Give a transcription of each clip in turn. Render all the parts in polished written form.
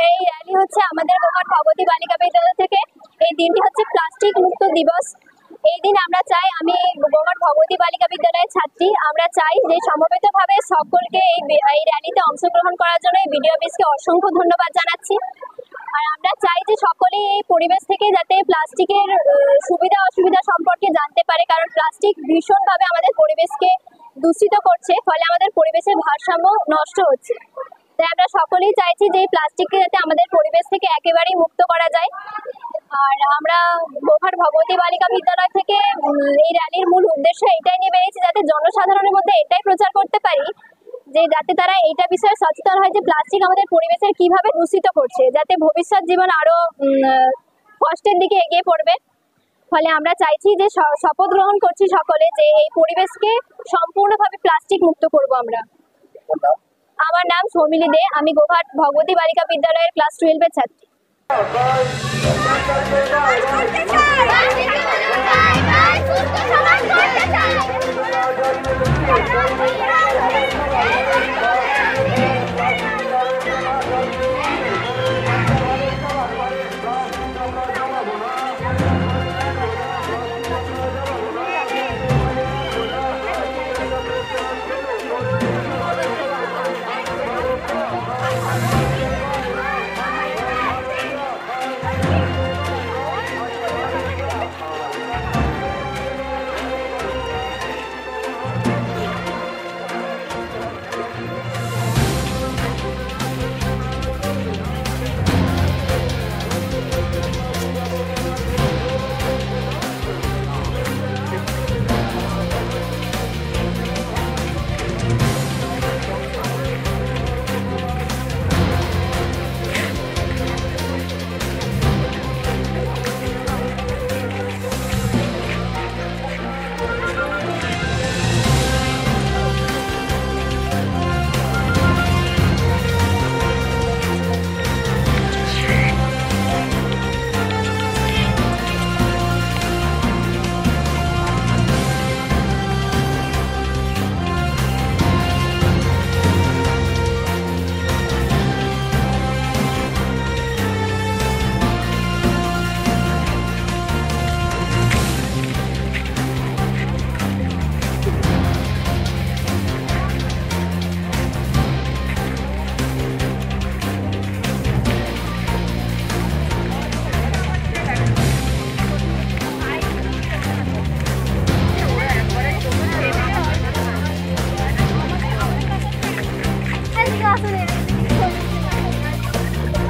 এই র্যালি হচ্ছে আমাদের গোঘাট ভগবতী বালিকা বিদ্যালয় থেকে। এই দিনটি হচ্ছে প্লাস্টিক মুক্ত দিবস। এই দিন আমরা চাই, আমি গোঘাট ভগবতী বালিকা বিদ্যালয়ের ছাত্রী, আমরা চাই যে সমবেতভাবে সকলকে এই র্যালিতে অংশগ্রহণ করার জন্য এই বিডিও অফিসকে অসংখ্য ধন্যবাদ জানাচ্ছি। আর আমরা চাই যে সকলেই এই পরিবেশ থেকে যাতে প্লাস্টিকের সুবিধা অসুবিধা সম্পর্কে জানতে পারে, কারণ প্লাস্টিক ভীষণভাবে আমাদের পরিবেশকে দূষিত করছে, ফলে আমাদের পরিবেশের ভারসাম্য নষ্ট হচ্ছে। তাই আমরা সকলেই চাইছি যে এই প্লাস্টিককে যাতে আমাদের পরিবেশ থেকে একেবারেই মুক্ত করা যায়। আর আমরা গোঘাট ভগবতী বালিকা বিদ্যালয় থেকে এই র্যালির মূল উদ্দেশ্য এটাই নিয়ে বেরিয়েছি, যাতে জনসাধারণের মধ্যে এটাই প্রচার করতে পারি যে যাতে তারা এইটা বিষয়ে সচেতন হয় যে প্লাস্টিক আমাদের পরিবেশের কিভাবে দূষিত করছে, যাতে ভবিষ্যৎ জীবন আরো কষ্টের দিকে এগিয়ে পড়বে। ফলে আমরা চাইছি যে শপথ গ্রহণ করছি সকলে যে এই পরিবেশকে সম্পূর্ণভাবে প্লাস্টিক মুক্ত করব আমরা। আমার নাম সৌমিলি দে, আমি গোঘাট ভগবতী বালিকা বিদ্যালয়ের ক্লাস 12 এর ছাত্রী।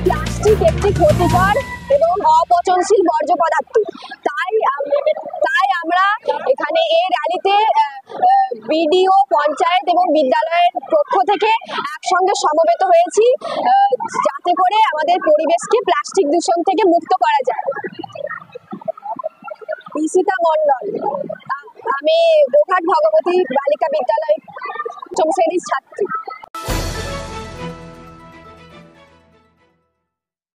প্লাস্টিক একটি ক্ষতিকর এবং অপচনশীল বর্জ্য পদার্থ। তাই আমরা এখানে এই র্যালিতে বিডিও, পঞ্চায়েত এবং বিদ্যালয়ের পক্ষ থেকে একসঙ্গে সমবেত হয়েছি, যাতে করে আমাদের পরিবেশকে প্লাস্টিক দূষণ থেকে মুক্ত করা যায়। ঈশিতা মণ্ডল, আমি গোঘাট ভগবতী বালিকা বিদ্যালয় 8ম শ্রেণীর ছাত্রী।